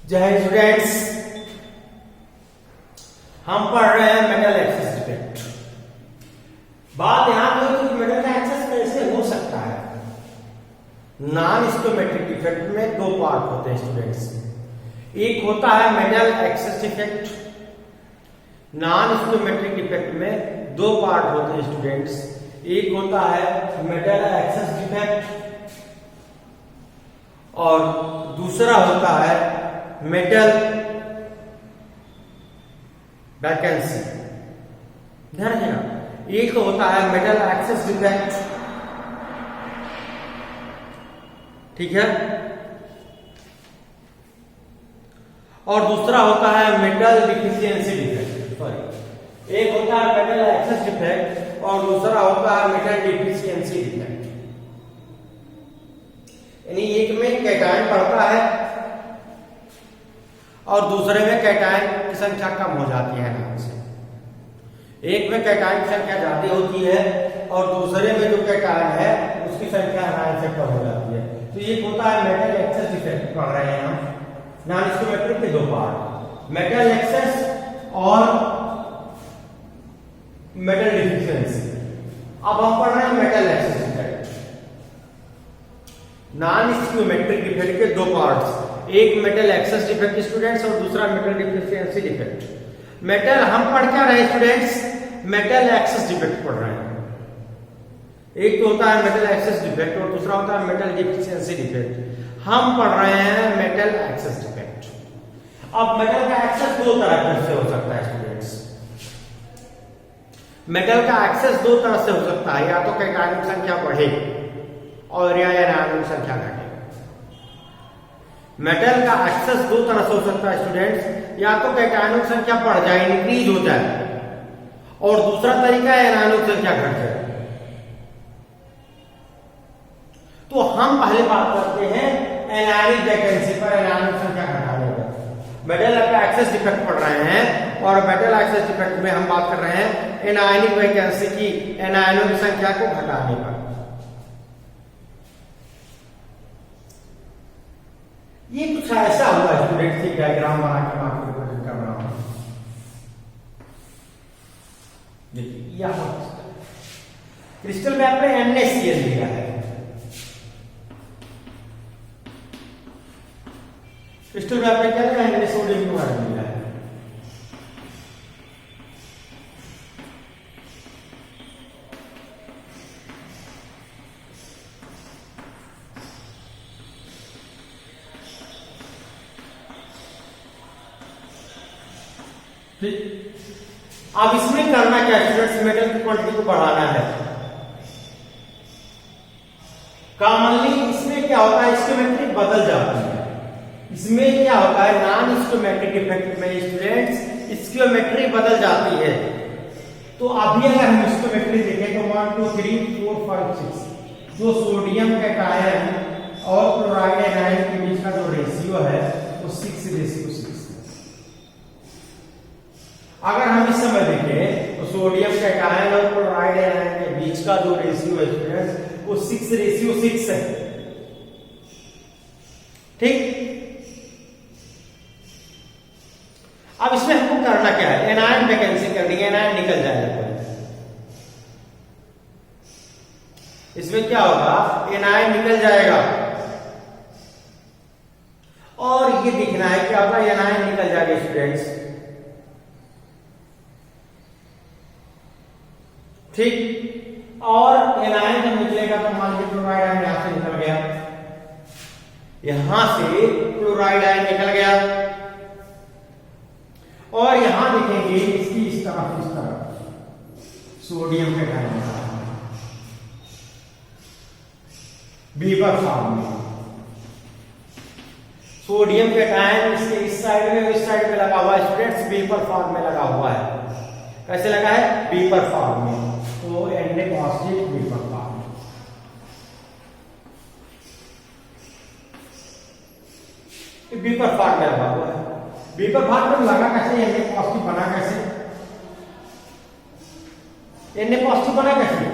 जय स्टूडेंट्स, हम पढ़ रहे हैं मेटल एक्सेस डिफेक्ट। बात यहां पे कि मेटल का एक्सेस कैसे हो सकता है। नॉन स्टोमेट्रिक डिफेक्ट में दो पार्ट होते हैं स्टूडेंट्स। एक होता है metal excess defect. Non stoichiometric defect में दो पार्ट होते हैं स्टूडेंट्स। एक होता है मेटल एक्सेस डिफेक्ट और दूसरा होता है मेटल वैकेंसी। ध्यान रखना, एक तो होता है मेटल एक्सेस डिफेक्ट, ठीक है, और दूसरा होता है मेटल डिफिशियंसी डिफेक्ट। सॉरी, एक होता है मेटल एक्सेस डिफेक्ट और दूसरा होता है मेटल डिफिशियंसी डिफेक्ट। यानी एक में कैटायन बढ़ता है और दूसरे में कैटायन की संख्या कम हो जाती है नाम से। एक में कैटायन की संख्या ज्यादा होती है और दूसरे में जो कैटायन है उसकी संख्या नाम से कम हो जाती है। तो ये होता है मेटल एक्सेस डिफेक्ट। पढ़ रहे हैं हम नॉन स्टोमेट्रिक के दो पार्ट, मेटल एक्सेस और मेटल डिफिशियंसी। अब हम पढ़ रहे हैं metal excess defect. Non stoichiometric defect के दो पार्ट्स, एक मेटल एक्सेस डिफेक्ट स्टूडेंट्स और दूसरा मेटल डिफिशियंसी डिफेक्ट। मेटल हम पढ़ क्या रहे स्टूडेंट्स, मेटल एक्सेस डिफेक्ट पढ़ रहे हैं। एक तो होता है मेटल एक्सेस डिफेक्ट और दूसरा होता है मेटल डिफिशियंसी डिफेक्ट। हम पढ़ रहे हैं मेटल एक्सेस डिफेक्ट। अब मेटल का एक्सेस दो तरह से हो सकता है स्टूडेंट्स। मेटल का एक्सेस दो तरह से हो सकता है, या तो कैटायन की संख्या बढ़े और या आयन की संख्या घटे। मेटल का एक्सेस दो तरह से हो सकता है स्टूडेंट्स, या तो कैटायनों की संख्या बढ़ जाए, इंक्रीज हो जाए, और दूसरा तरीका है आयनों की संख्या घट जाए। तो हम पहले बात करते हैं एनायनिक वैकेंसी पर, आयनों की संख्या घटाने पर। मेटल का एक्सेस डिफेक्ट पढ़ रहे हैं और मेटल एक्सेस डिफेक्ट में हम बात कर रहे हैं एनायनिक वैकेंसी की, एनायनों की संख्या को घटाने पर। ये कुछ ऐसा हुआ स्टूडेंट की डायग्राम बना के मैं आपको रिप्रेजेंट कर रहा हूं। देखिए यहां क्रिस्टल में आपने NaCl लिया है। क्रिस्टल में आपने क्या लिया है, सोडियम क्लोराइड लिया है। ठीक, अब इसमें करना क्या स्टूडेंट्स, मेटल की क्वांटिटी को बढ़ाना है। कॉमनली इसमें क्या होता है, स्टोमेट्री बदल जाती है। इसमें क्या होता है, नॉन स्टोमेट्रिक इफेक्ट में स्टूडेंट्स स्टोमेट्री बदल जाती है। तो अभी अगर हम स्टोमेट्री देखें तो 1 2 3 4 5 6 जो सोडियम कैटायन और क्लोराइड आयन के बीच का जो रेशियो है वो 6:6। अगर हम इस समय देखें तो सोडियम कैटायन और क्लोराइड आयन के बीच का जो रेशियो है स्टूडेंट्स वो 6:6 है। ठीक, अब इसमें हमको करना क्या है, एनायन वैकेंसी करनी है, एनायन निकल जाएगा। इसमें क्या होगा, एनायन निकल जाएगा और ये दिखना है क्या होगा, एनायन निकल जाएगा स्टूडेंट्स। ठीक, और एनायन जब निकलेगा तो मान लीजिए क्लोराइड आयन यहां से निकल गया, यहां से क्लोराइड आयन निकल गया और यहां देखेंगे इसकी इस तरफ सोडियम कैटायन बीपर फॉर्म में। सोडियम कैटायन इसके इस साइड में इस साइड में लगा हुआ है स्टूडेंट्स, बीपर फॉर्म में लगा हुआ है। कैसे लगा है, बीपर फॉर्म में। तो Na positive beeper form, beeper form में लगा हुआ है। बीपर फॉर्म में लगा कैसे, Na पॉजिटिव बना कैसे, Na पॉजिटिव बना कैसे,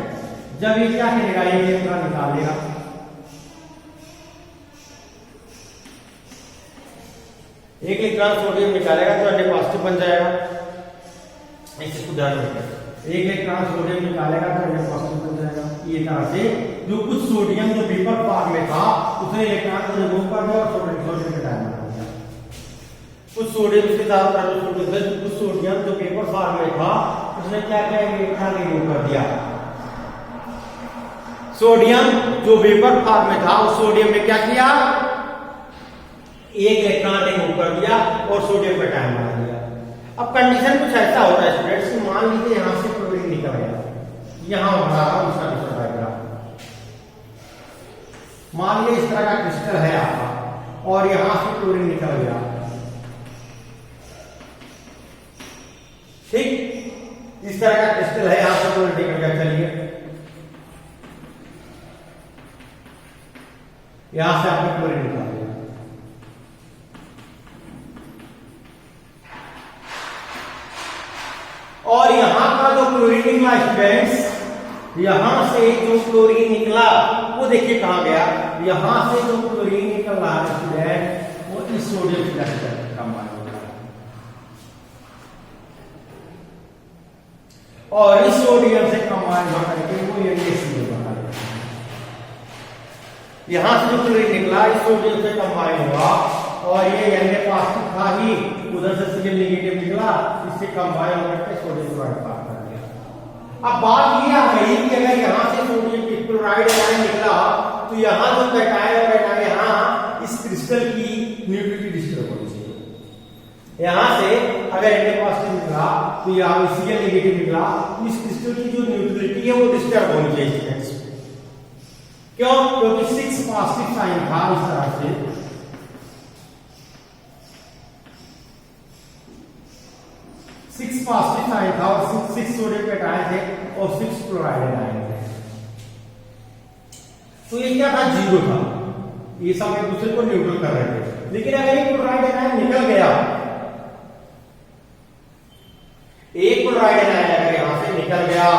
जब ये क्या करेगा, ये इलेक्ट्रॉन निकाल देगा। एक इलेक्ट्रॉन सोडियम निकालेगा तो Na पॉजिटिव बन जाएगा, इस चीज को ध्यान रखिए। एक इलेक्ट्रॉन सोडियम निकालेगा तो Na पॉजिटिव बन जाएगा। ये तरह से जो कुछ सोडियम जो वेपर फॉर्म में था उसने इलेक्ट्रॉन को रिमूव कर दिया और सोडियम के टाइम बना दिया। कुछ सोडियम के साथ कुछ सोडियम जो वेपर फॉर्म में था उसने क्या किया, इलेक्ट्रॉन रिमूव कर दिया। सोडियम जो वेपर फॉर्म में था उस सोडियम ने क्या किया, एक इलेक्ट्रॉन रिमूव कर दिया और सोडियम का टाइम बना दिया। अब कंडीशन कुछ ऐसा होता है स्टूडेंट्स, मान लीजिए यहां से क्लोरीन निकल गया, यहां बना रहा हूं उसका दूसरा डायग्राम। मान लीजिए इस तरह का क्रिस्टल है आपका और यहां से क्लोरीन निकल गया, ठीक, इस तरह का क्रिस्टल है, यहां से क्लोरीन निकल गया। चलिए यहां से आपने क्लोरीन निकाल दिया, और यहां का जो क्लोरीन निकला स्टूडेंट्स, यहां से जो क्लोरीन निकला वो देखिए कहां गया, यहां से जो क्लोरीन निकल रहा है स्टूडेंट वो इस सोडियम से कंबाइन हो रहा है, और इस सोडियम से कंबाइन होकर के वो NaCl बना देता है। यहां से जो क्लोरीन निकला इस सोडियम से कंबाइन हुआ और ये Na पॉजिटिव था ही, उधर से Cl नेगेटिव निकला, इससे कंबाइन होकर के सोडियम क्लोराइड पार कर दिया। अब बात ये आ गई कि अगर यहां से सोडियम क्लोराइड आयन निकला तो यहां जो कैटायन और एनायन, यहां इस क्रिस्टल की न्यूट्रलिटी डिस्टर्ब होनी चाहिए। यहां से अगर Na पॉजिटिव निकला तो यहां Cl नेगेटिव निकला, तो इस क्रिस्टल की जो न्यूट्रलिटी है वो डिस्टर्ब होनी चाहिए स्टूडेंट्स। क्यों? क्योंकि 6 पॉजिटिव साइन था इस तरह से, 6 पॉजिटिव साइन था और 6 सोडियम कैटायन थे और 6 क्लोराइड आयन थे, तो ये क्या था, 0 था, ये सब एक दूसरे को न्यूट्रल कर रहे थे। लेकिन अगर एक क्लोराइड आयन निकल गया, एक क्लोराइड आयन अगर यहां से निकल गया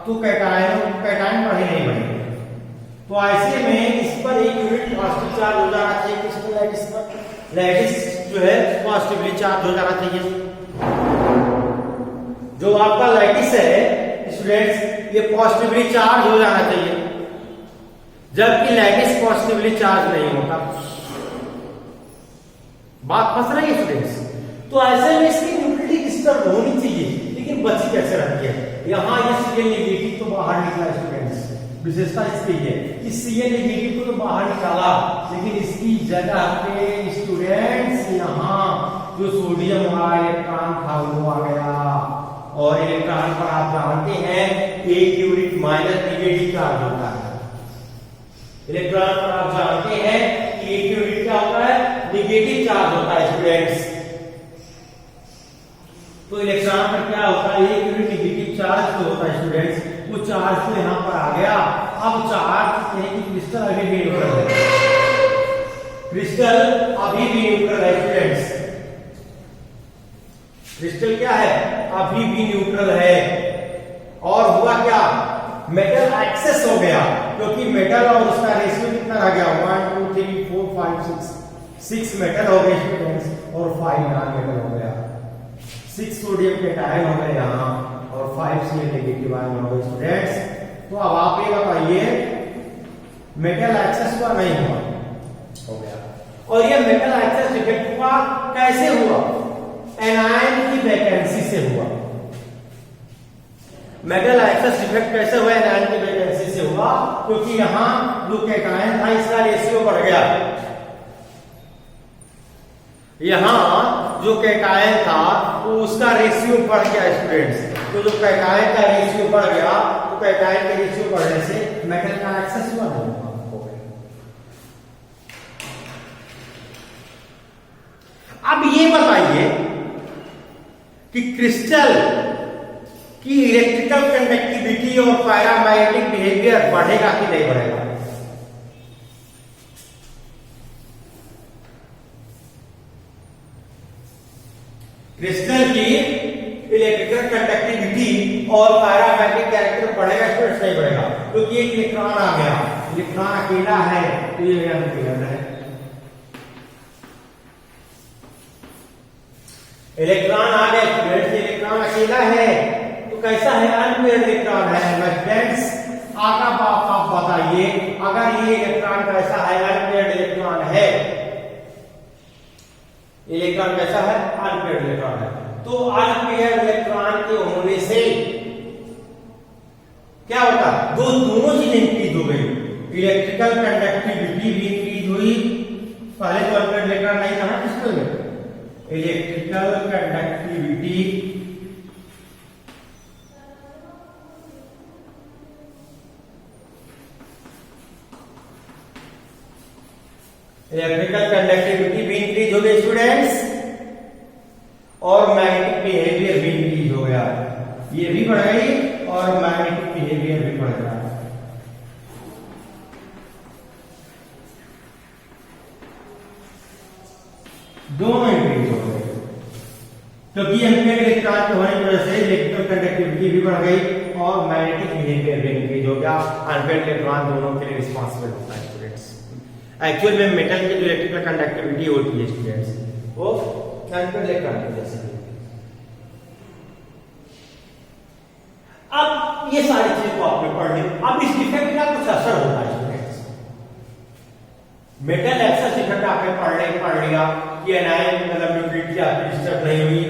तो कैटायन बढ़े नहीं बढ़ेंगे, तो ऐसे में इस पर एक यूनिट पॉजिटिव चार्ज हो जाना चाहिए, किसको, लैटिस पर। लैटिस जो है पॉजिटिवली चार्ज हो जाना चाहिए। जो आपका लैटिस है स्टूडेंट्स ये पॉजिटिवली चार्ज हो जाना चाहिए, जबकि लैटिस पॉजिटिवली चार्ज नहीं होता। बात फंस रही है स्टूडेंट्स। तो ऐसे में इसकी न्यूट्रलिटी डिस्टर्ब होनी चाहिए, लेकिन बची कैसे रहती है, यहां ये Cl नेगेटिव तो बाहर निकला स्टूडेंट्स, विशेषता इसकी है, इस Cl नेगेटिव को तो बाहर निकाला, लेकिन इसकी जगह पे स्टूडेंट्स यहां जो सोडियम वाला इलेक्ट्रॉन था वो आ गया, और इलेक्ट्रॉन पर आप जानते हैं एक यूनिट माइनस नेगेटिव चार्ज होता है। इलेक्ट्रॉन पर आप जानते हैं कि एक यूनिट क्या होता है, नेगेटिव चार्ज होता है स्टूडेंट्स। तो इलेक्ट्रॉन पर क्या होता है, एक यूनिट नेगेटिव चार्ज जो होता है स्टूडेंट्स, वो चार्ज तो यहां पर आ गया। अब चार्ज क्रिस्टल अभी भी न्यूट्रल है, क्रिस्टल अभी भी न्यूट्रल है स्टूडेंट्स। क्रिस्टल क्या है, अभी भी न्यूट्रल है। और हुआ क्या, मेटल एक्सेस हो गया, क्योंकि मेटल और उसका रेशियो कितना रह गया, 1 2 3 4 5 6 मेटल हो गए स्टूडेंट्स और 5 नॉन मेटल हो गया। 6 सोडियम कैटायन हो गए यहाँ और 5 Cl नेगेटिव आयन हो गए स्टूडेंट्स। तो अब आप ये बताइए मेटल एक्सेस हुआ नहीं हुआ, हो गया। और ये मेटल एक्सेस डिफेक्ट हुआ कैसे हुआ, एनायन की वैकेंसी से हुआ। मेटल एक्सेस डिफेक्ट कैसे हुआ, एनायन की वैकेंसी से हुआ, क्योंकि यहां जो कैटायन था इसका रेशियो बढ़ गया। यहां जो कैटायन था वो उसका रेशियो बढ़ गया स्टूडेंट्स। तो जो कैटायन का रेशियो बढ़ गया तो कैटायन के रेशियो बढ़ने से मेटल का एक्सेस हुआ नहीं हुआ, हो गया। अब ये बताइए कि क्रिस्टल की इलेक्ट्रिकल कंडक्टिविटी और पैरामैग्नेटिक बिहेवियर बढ़ेगा कि नहीं बढ़ेगा। क्रिस्टल की इलेक्ट्रिकल कंडक्टिविटी और पैरामैग्नेटिक कैरेक्टर बढ़ेगा स्टूडेंट्स, नहीं बढ़ेगा, क्योंकि एक इलेक्ट्रॉन आ गया, इलेक्ट्रॉन अकेला है तो ये अकेला है। इलेक्ट्रॉन आ गए स्टूडेंट्स, इलेक्ट्रॉन अकेला है तो कैसा है, अनपेयर्ड इलेक्ट्रॉन है स्टूडेंट्स। आगा बात आप बताइए, अगर ये इलेक्ट्रॉन कैसा है, अनपेयर्ड इलेक्ट्रॉन है, इलेक्ट्रॉन कैसा है, अनपेयर्ड इलेक्ट्रॉन है, तो अनपेयर्ड इलेक्ट्रॉन के होने से क्या होता, दोनों चीजें इंक्रीज हो गई, इलेक्ट्रिकल कंडक्टिविटी भी इंक्रीज हुई। पहले तो अनपेयर्ड इलेक्ट्रॉन नहीं था ना क्रिस्टल में, इलेक्ट्रिकल कंडक्टिविटी भी इंक्रीज हो गई स्टूडेंट्स, और मैग्नेटिक बिहेवियर भी इंक्रीज हो गया, ये भी बढ़ गई और मैग्नेटिक बिहेवियर भी बढ़ गया। दोनों इंक्रीज हो गए, क्योंकि अनपेयर्ड इलेक्ट्रॉन के होने की वजह से इलेक्ट्रिकल कंडक्टिविटी भी बढ़ गई और मैग्नेटिक बिहेवियर भी इंक्रीज हो गया। अनपेयर्ड इलेक्ट्रॉन दोनों के लिए रिस्पॉन्सिबल होता है स्टूडेंट्स। एक्चुअल में मेटल की जो इलेक्ट्रिकल कंडक्टिविटी होती है स्टूडेंट्स, वो अनपेयर्ड इलेक्ट्रॉन की वजह से। अब ये सारी चीजें को आपने पढ़ ली, अब इस डिफेक्ट का कुछ असर होता है स्टूडेंट्स। मेटल एक्सेस डिफेक्ट आपने पढ़ लिया कि एनायन मतलब न्यूक्लियोटाइड आपकी डिस्टर्ब नहीं हुई,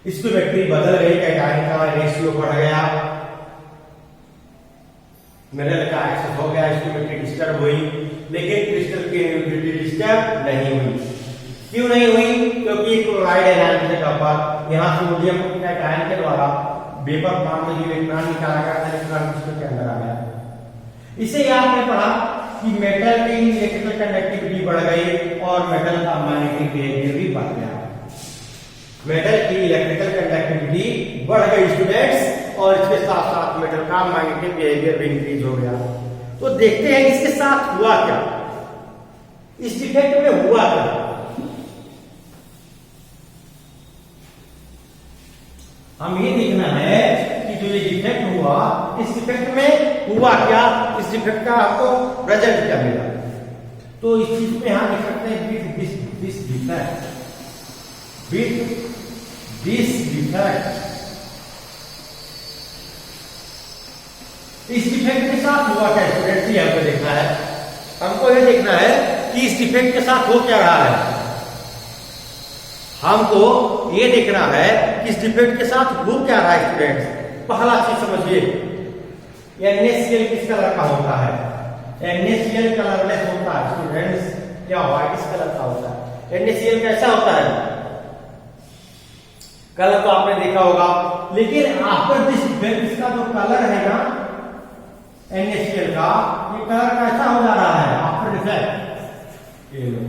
स्टोइकियोमेट्री बदल गई, कैटायन का रेशियो बढ़ गया, मेटल का एक्सेस हो गया, स्टोइकियोमेट्री डिस्टर्ब हुई, लेकिन क्रिस्टल की न्यूक्लियोटाइड डिस्टर्ब नहीं हुई। क्यों नहीं हुई? क्योंकि क्लोराइड आयन के जगह पर यहां सोडियम कैटायन के द्वारा वेपर फॉर्म में जो इलेक्ट्रॉन निकाला गया था, इलेक्ट्रॉन क्रिस्टल के अंदर आ गया। इसे आपने पढ़ा कि मेटल की इलेक्ट्रिकल कंडक्टिविटी बढ़ गई और मेटल का मैग्नेटिक बिहेवियर भी बढ़ गया। मेटल की इलेक्ट्रिकल कंडक्टिविटी बढ़ गई स्टूडेंट्स, और इसके साथ साथ मेटल का मैग्नेटिक बिहेवियर भी इंक्रीज हो गया। तो देखते हैं इसके साथ हुआ क्या, इस डिफेक्ट में हुआ क्या। हम ये देखना है कि जो ये डिफेक्ट हुआ, इस डिफेक्ट में हुआ क्या, इस डिफेक्ट का आपको रिजल्ट क्या मिला। तो इस चीज में यहां लिख सकते हैं with this defect, with this defect. इस डिफेक्ट के साथ हुआ क्या स्टूडेंट्स, ये हमको देखना है। हमको ये देखना है कि इस डिफेक्ट के साथ हो क्या रहा है। हमको ये देखना है कि इस डिफेक्ट के साथ हो क्या रहा है स्टूडेंट्स। पहला चीज समझिए, NaCl किस कलर का होता है, NaCl कलरलेस होता है स्टूडेंट्स। क्या व्हाइट इस कलर का होता है। NaCl कैसा होता है, कलर तो आपने देखा होगा, लेकिन आफ्टर दिस डिफेक्ट इसका जो कलर है ना NaCl का, ये कलर कैसा हो जा रहा है आफ्टर डिफेक्ट। ये लो,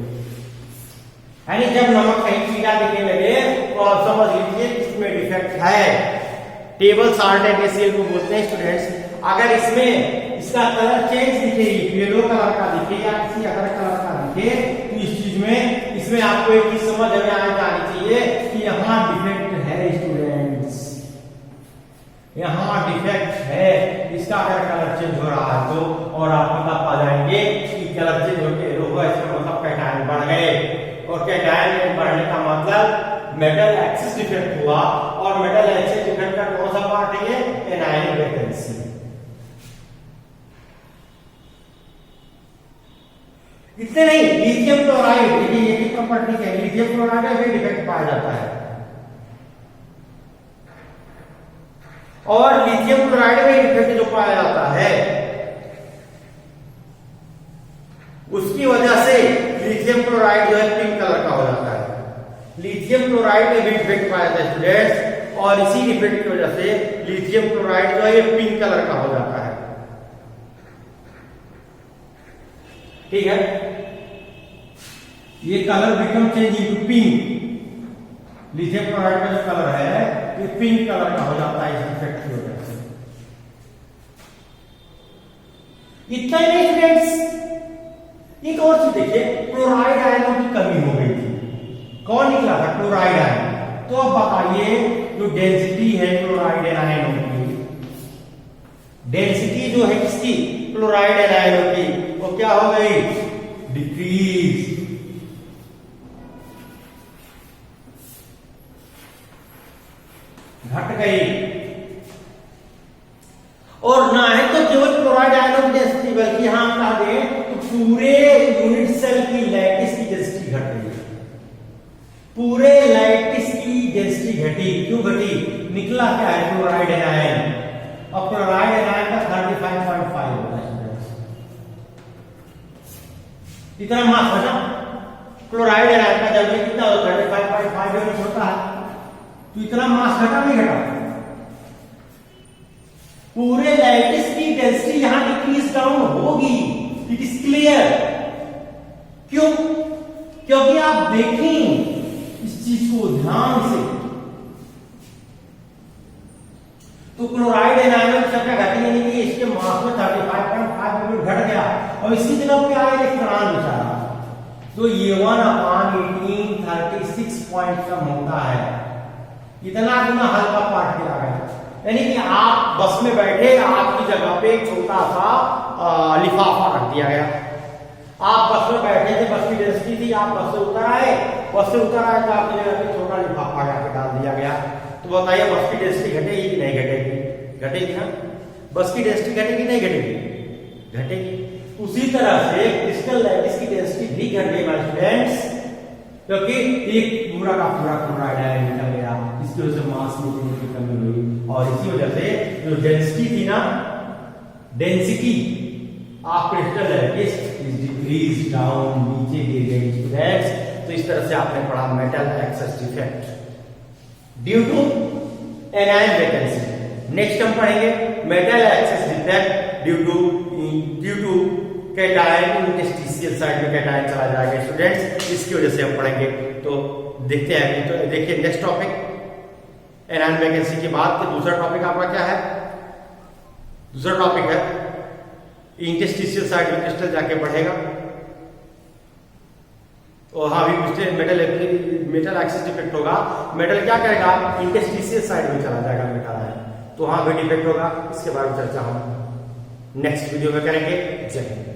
यानी जब नमक कहीं पीला दिखने लगे तो आप समझ लीजिए इसमें डिफेक्ट है। टेबल साल्ट NaCl को बोलते हैं स्टूडेंट्स। अगर इसमें इसका कलर चेंज दिखे, येलो कलर का दिखे या किसी अदर कलर का दिखे, तो इस चीज में इसमें आपको एक चीज समझ में आ जानी चाहिए कि यहाँ डिफेक्ट है स्टूडेंट्स, यहाँ डिफेक्ट है। इसका अगर कलर चेंज हो रहा है तो, और आप पता पा जाएंगे कि कलर चेंज होकर येलो हुआ, इसका मतलब कैटायन बढ़ गए, और कैटायन बढ़ने का मतलब मेटल एक्सिस डिफेक्ट हुआ, और मेटल एक्सिस डिफेक्ट का कौन सा पार्ट है, एनायनिक वैकेंसी। इतने नहीं, लिथियम क्लोराइड, ये भी प्रॉपर्टी है, लिथियम क्लोराइड में डिफेक्ट पाया जाता है, और लिथियम क्लोराइड में डिफेक्ट जो पाया जाता है उसकी वजह से लिथियम क्लोराइड जो है पिंक कलर का हो जाता है। लिथियम क्लोराइड में भी डिफेक्ट पाया जाता है स्टूडेंट्स, और इसी डिफेक्ट की वजह से लिथियम क्लोराइड जो है ये पिंक कलर का हो जाता है। ठीक है, ये colour become change into pink. Lithium chloride का जो कलर है ये पिंक कलर का हो जाता है इस डिफेक्ट की वजह से। इतना ही नहीं स्टूडेंट्स, एक और चीज देखिए, क्लोराइड आयनों की कमी हो गई थी। कौन निकला था, क्लोराइड आयन। तो अब बताइए जो डेंसिटी है क्लोराइड आयनों की, डेंसिटी जो है किसकी, क्लोराइड आयनों की, वो क्या हो गई, डिक्रीज। गई। और ना है तो केवल क्लोराइड आयनों की डेंसिटी, बल्कि यहां कहा दें तो पूरे यूनिट सेल की लैटिस की डेंसिटी घट गई। पूरे लैटिस की डेंसिटी घटी। क्यों घटी? निकला क्या है? Chloride ion. और क्लोराइड आयन का 35.5 होता है। इतना मास घटा। क्लोराइड आयन का जब कितना होता है? 35.5 यूनिट होता है। तो इतना मास घटा नहीं घटा? पूरे लैटिस की डेंसिटी यहां डिक्रीज डाउन होगी। It is clear. क्यों? क्योंकि आप देखें इस चीज को ध्यान से, तो क्लोराइड आयनों की संख्या घटी, यानी कि इसके मास में 35.5 यूनिट घट गया और इसी जगह पे आया इलेक्ट्रॉन बेचारा, तो ये 1/18 36 पॉइंट कम होता है। इतना हल्का पार्ट किया गया। यानी कि आप बस में बैठे, आपकी जगह पे एक छोटा सा लिफाफा रख दिया गया। आप बस में बैठे थे, बस की डेंसिटी थी, आप बस से उतर आए तो आपकी जगह पे छोटा लिफाफा जाके डाल दिया गया। तो बताइए बस की डेंसिटी घटेगी कि नहीं घटेगी? घटेगी ना। बस की डेंसिटी घटेगी नहीं घटेगी? घटेगी। उसी तरह से क्रिस्टल लैटिस की डेंसिटी भी घट गई माय स्टूडेंट्स, क्योंकि एक पूरा का पूरा क्लोराइड आयन निकल गया। इसकी वजह से मास में की कमी हुई और इसी वजह से जो डेंसिटी थी ना, density of crystal lattice is decrease down, नीचे गिर गई स्टूडेंट्स। तो इस तरह से आपने पढ़ा metal excess defect due to anion vacancy. Next हम पढ़ेंगे metal excess defect due to cation. Interstitial site में कैटायन चला जाएगा स्टूडेंट्स, इसकी वजह से हम पढ़ेंगे। तो देखते हैं। तो देखिए नेक्स्ट टॉपिक एनायन वैकेंसी के बाद दूसरा टॉपिक आपका क्या है? दूसरा टॉपिक है इंटरस्टिशियल साइड में क्रिस्टल जाके बढ़ेगा। और हाँ भी मेटल एक्सेस डिफेक्ट होगा। मेटल क्या करेगा? इंटरस्टिशियल साइड में चला जाएगा मेटल आयन, तो वहां भी डिफेक्ट होगा। इसके बारे में चर्चा हम नेक्स्ट वीडियो में करेंगे। जय हिंद।